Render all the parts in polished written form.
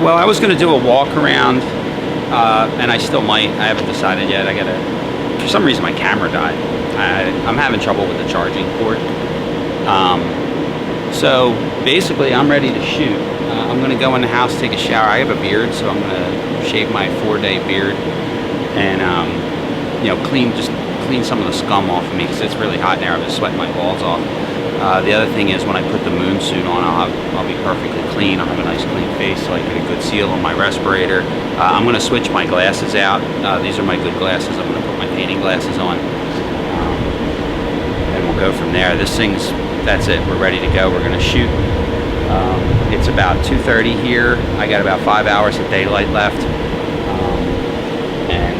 Well, I was going to do a walk around, and I still might. I haven't decided yet. For some reason my camera died. I'm having trouble with the charging port. So basically I'm ready to shoot. I'm going to go in the house, take a shower. I have a beard, so I'm going to shave my 4-day beard and, clean some of the scum off of me because it's really hot in there. I've been sweating my balls off. The other thing is when I put the moon suit on, I'll be perfectly clean. I'll have a nice clean face so I get a good seal on my respirator. I'm going to switch my glasses out. These are my good glasses. I'm going to put my painting glasses on. And we'll go from there. That's it. We're ready to go. We're going to shoot. It's about 2:30 here. I got about 5 hours of daylight left. And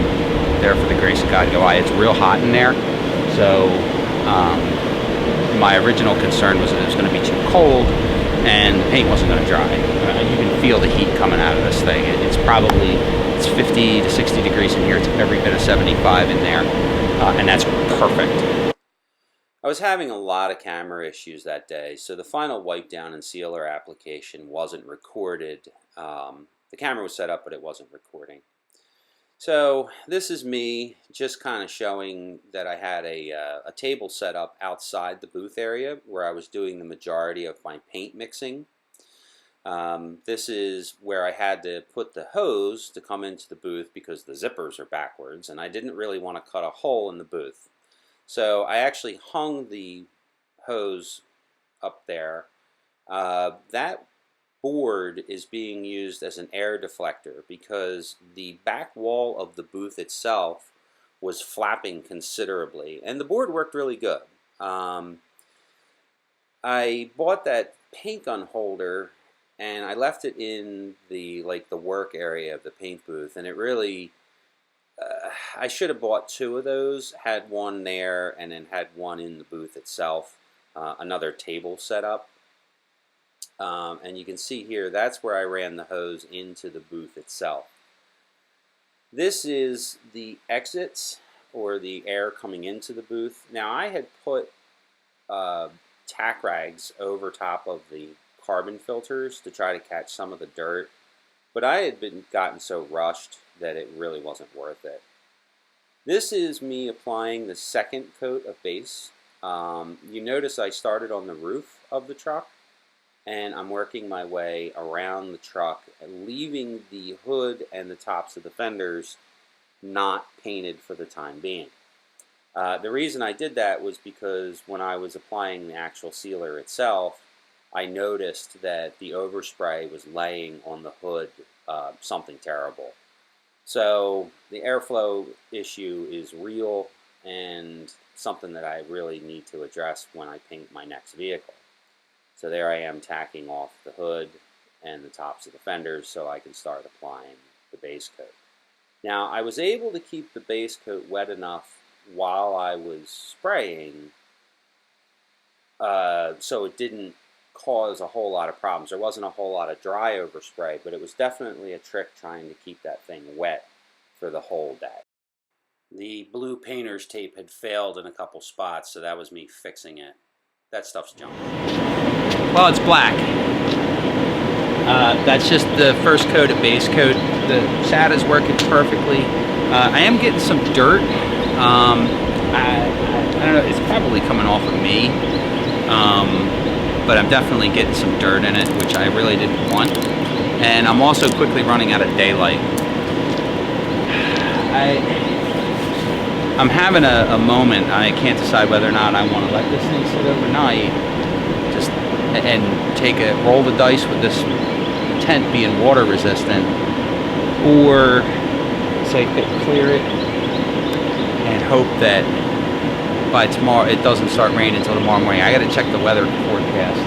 there for the grace of God go I. It's real hot in there. So my original concern was that it was going to be too cold and the paint wasn't going to dry. You can feel the heat coming out of this thing. It's 50 to 60 degrees in here. It's every bit of 75 in there. And that's perfect. I was having a lot of camera issues that day, so the final wipe down and sealer application wasn't recorded. The camera was set up, but it wasn't recording. So this is me just kind of showing that I had a table set up outside the booth area where I was doing the majority of my paint mixing. This is where I had to put the hose to come into the booth because the zippers are backwards and I didn't really want to cut a hole in the booth. So I actually hung the hose up there. That board is being used as an air deflector because the back wall of the booth itself was flapping considerably, and the board worked really good. I bought that paint gun holder and I left it in the work area of the paint booth, and it really I should have bought 2 of those, had one there and then had one in the booth itself, another table set up. And you can see here, that's where I ran the hose into the booth itself. This is the exits, or the air coming into the booth. Now I had put tack rags over top of the carbon filters to try to catch some of the dirt, but I had gotten so rushed that it really wasn't worth it. This is me applying the second coat of base. You notice I started on the roof of the truck, and I'm working my way around the truck and leaving the hood and the tops of the fenders not painted for the time being. The reason I did that was because when I was applying the actual sealer itself, I noticed that the overspray was laying on the hood something terrible. So the airflow issue is real and something that I really need to address when I paint my next vehicle. So there I am tacking off the hood and the tops of the fenders so I can start applying the base coat. Now I was able to keep the base coat wet enough while I was spraying so it didn't cause a whole lot of problems. There wasn't a whole lot of dry overspray, but it was definitely a trick trying to keep that thing wet for the whole day. The blue painter's tape had failed in a couple spots, so that was me fixing it. That stuff's junk. Well, it's black. That's just the first coat of base coat. The SAT is working perfectly. I am getting some dirt. I don't know, it's probably coming off of me. But I'm definitely getting some dirt in it, which I really didn't want. And I'm also quickly running out of daylight. I'm having a moment. I can't decide whether or not I want to let this thing sit overnight and roll the dice with this tent being water resistant, or say clear it and hope that by tomorrow it doesn't start raining until tomorrow morning. I got to check the weather forecast.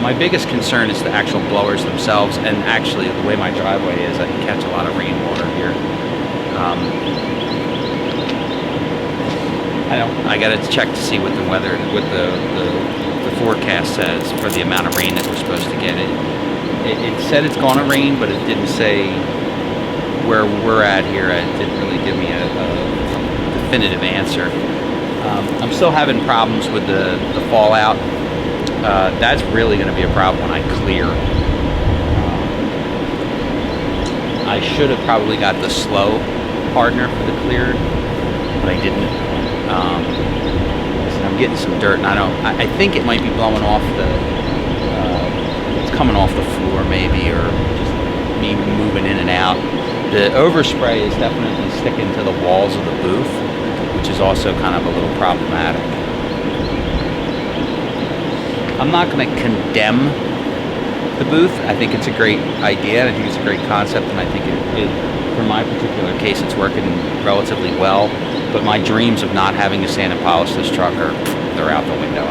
My biggest concern is the actual blowers themselves, and actually the way my driveway is, I can catch a lot of rainwater here. I got to check to see what the weather, what the forecast says for the amount of rain that we're supposed to get. It said it's going to rain, but it didn't say where we're at here. It didn't really give me a definitive answer. I'm still having problems with the fallout. That's really going to be a problem when I clear. I should have probably got the slow hardener for the clear, but I didn't. So I'm getting some dirt, and I think it might be blowing off it's coming off the floor maybe, or just me moving in and out. The overspray is definitely sticking to the walls of the booth, which is also kind of a little problematic. I'm not going to condemn the booth. I think it's a great idea, and I think it's a great concept, and I think for my particular case, it's working relatively well. But my dreams of not having to sand and polish this truck they're out the window.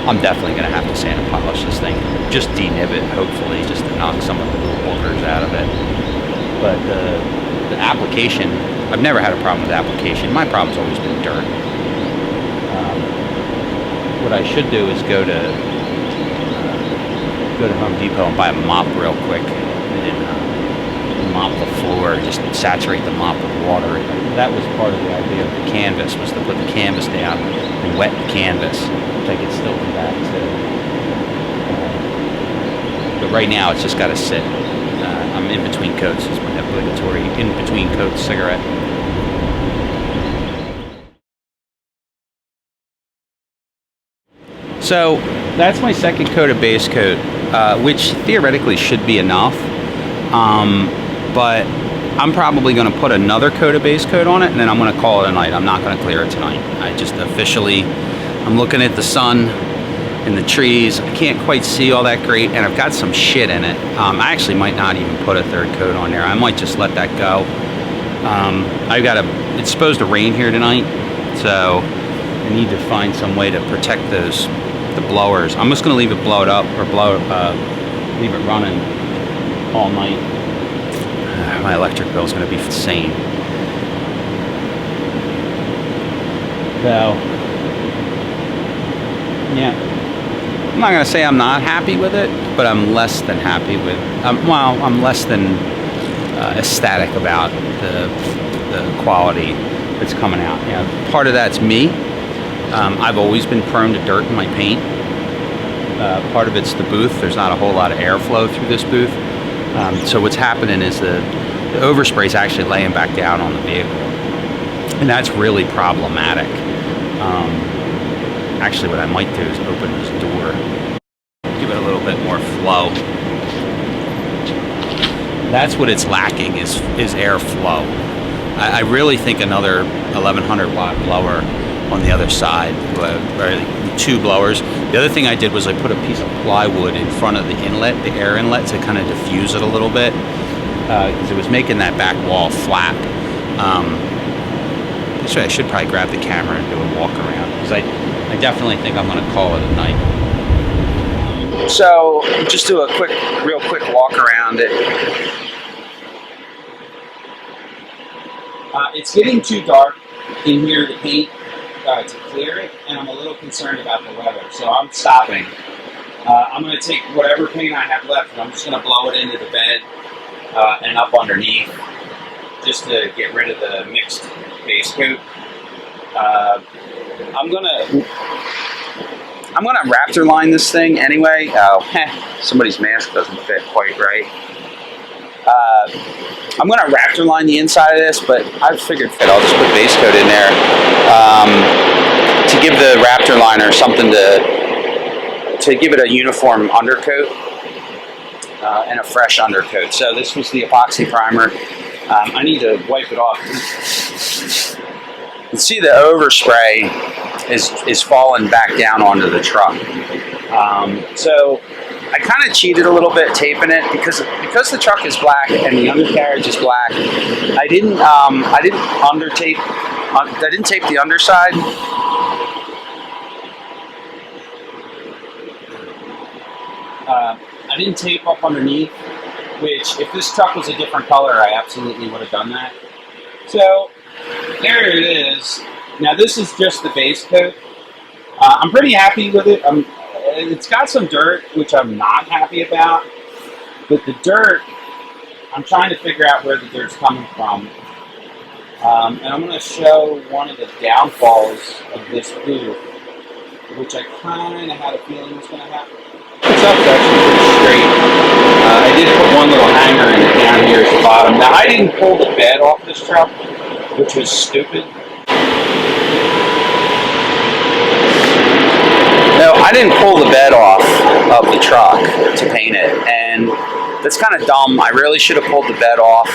I'm definitely going to have to sand and polish this thing. Just denib it, hopefully, just to knock some of the little boogers out of it. But the application, I've never had a problem with application. My problem's always been dirt. What I should do is go to Home Depot and buy a mop real quick and mop the floor, just saturate the mop with water. That was part of the idea of the canvas, was to put the canvas down and wet the canvas, which I could still do that too. But right now it's just got to sit. I'm in between coats, is my obligatory in between coats cigarette. So that's my second coat of base coat, which theoretically should be enough. But I'm probably going to put another coat of base coat on it, and then I'm going to call it a night. I'm not going to clear it tonight. I just officially, I'm looking at the sun and the trees. I can't quite see all that great, and I've got some shit in it. I actually might not even put a third coat on there. I might just let that go. It's supposed to rain here tonight, so I need to find some way to protect the blowers. I'm just going to leave it blowed up, or leave it running all night. My electric bill is going to be insane. So, yeah. I'm not going to say I'm not happy with it, but I'm less than happy with, I'm less than ecstatic about the quality that's coming out. Part of that's me. I've always been prone to dirt in my paint. Part of it's the booth. There's not a whole lot of airflow through this booth. So what's happening is the overspray is actually laying back down on the vehicle. And that's really problematic. Actually, what I might do is open this door, give it a little bit more flow. That's what it's lacking, is airflow. I really think another 1100 watt blower on the other side, or 2 blowers. The other thing I did was I put a piece of plywood in front of the inlet, the air inlet, to kind of diffuse it a little bit, because it was making that back wall flap. Actually, I should probably grab the camera and do a walk around, because I definitely think I'm going to call it a night. So just do a real quick walk around it. It's getting too dark in here to paint, to clear it, and I'm a little concerned about the weather, so I'm stopping. I'm going to take whatever paint I have left, and I'm just going to blow it into the bed and up underneath, just to get rid of the mixed base coat. I'm gonna Raptor line this thing anyway. Oh, somebody's mask doesn't fit quite right. I'm gonna Raptor line the inside of this, but I figured I'll just put base coat in there to give the Raptor liner something to give it a uniform undercoat and a fresh undercoat. So this was the epoxy primer. I need to wipe it off. You can see the overspray is falling back down onto the truck. So I kind of cheated a little bit taping it because the truck is black and the undercarriage is black. I didn't tape the underside. I didn't tape up underneath, which if this truck was a different color, I absolutely would have done that. So there it is. Now this is just the base coat. I'm pretty happy with it. It's got some dirt, which I'm not happy about, but the dirt, I'm trying to figure out where the dirt's coming from. And I'm going to show one of the downfalls of this booth, which I kind of had a feeling was going to happen. It's up, actually pretty straight. I did put one little hanger in down here at the bottom. Now, I didn't pull the bed off this truck, which was stupid. No, I didn't pull the bed off of the truck to paint it, and that's kind of dumb. I really should have pulled the bed off,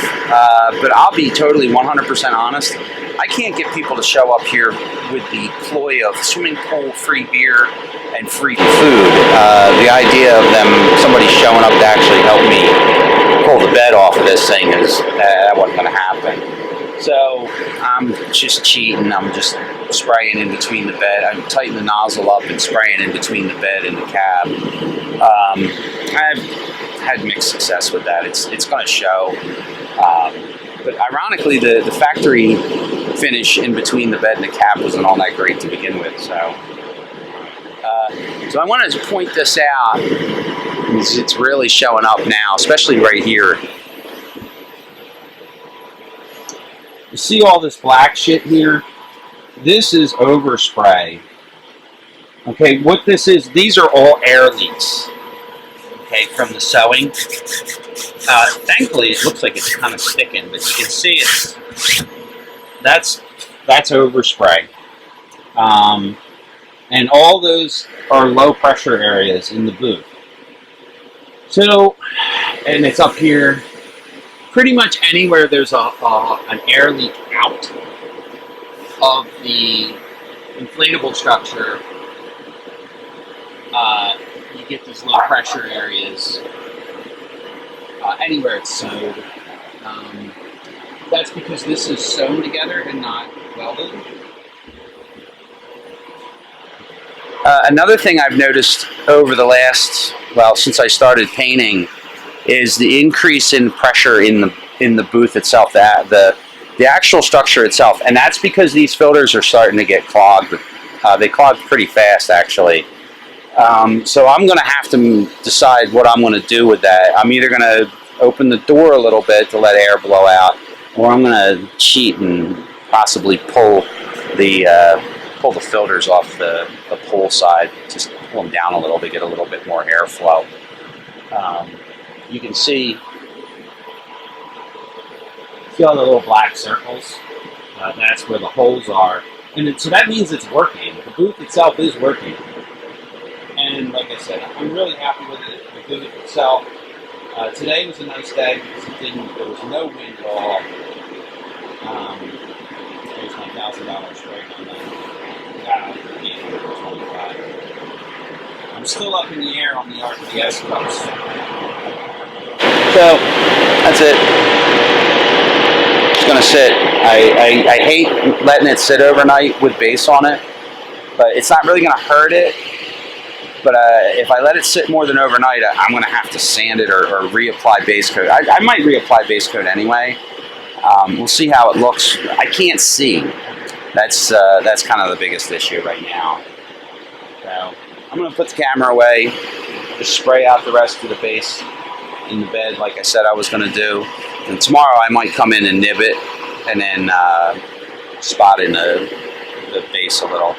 but I'll be totally 100% honest. I can't get people to show up here with the ploy of swimming pool, free beer, and free food. The idea of somebody showing up to actually help me pull the bed off of this thing that wasn't going to happen. So I'm just cheating. I'm just spraying in between the bed. I'm tightening the nozzle up and spraying in between the bed and the cab. I've had mixed success with that. It's going to show. But ironically, the factory finish in between the bed and the cab wasn't all that great to begin with. So I wanted to point this out because it's really showing up now, especially right here. You see all this black shit here? This is overspray. Okay, what this is, these are all air leaks. Okay, from the sewing. Thankfully, it looks like it's kind of sticking, but you can see that's overspray. And all those are low pressure areas in the booth. So, and it's up here. Pretty much anywhere there's an air leak out of the inflatable structure, you get these low pressure areas anywhere it's sewed. That's because this is sewn together and not welded. Another thing I've noticed over the last, since I started painting, is the increase in pressure in the booth itself, the actual structure itself, and that's because these filters are starting to get clogged. They clog pretty fast, actually. So I'm going to have to decide what I'm going to do with that. I'm either going to open the door a little bit to let air blow out, or I'm going to cheat and possibly pull the filters off the pull side, just pull them down a little to get a little bit more airflow. You can see all the little black circles. That's where the holes are, and so that means it's working. The booth itself is working, and like I said, I'm really happy with it. The booth itself. Today was a nice day because there was no wind at all. There's my $1,000 spray on that. I'm still up in the air on the RPS cups. So that's it. It's gonna sit. I hate letting it sit overnight with base on it, but it's not really gonna hurt it. But if I let it sit more than overnight, I'm gonna have to sand it or reapply base coat. I might reapply base coat anyway. We'll see how it looks. I can't see. That's kind of the biggest issue right now. So I'm gonna put the camera away, just spray out the rest of the base in the bed like I said I was going to do, and tomorrow I might come in and nib it and then spot in the base a little.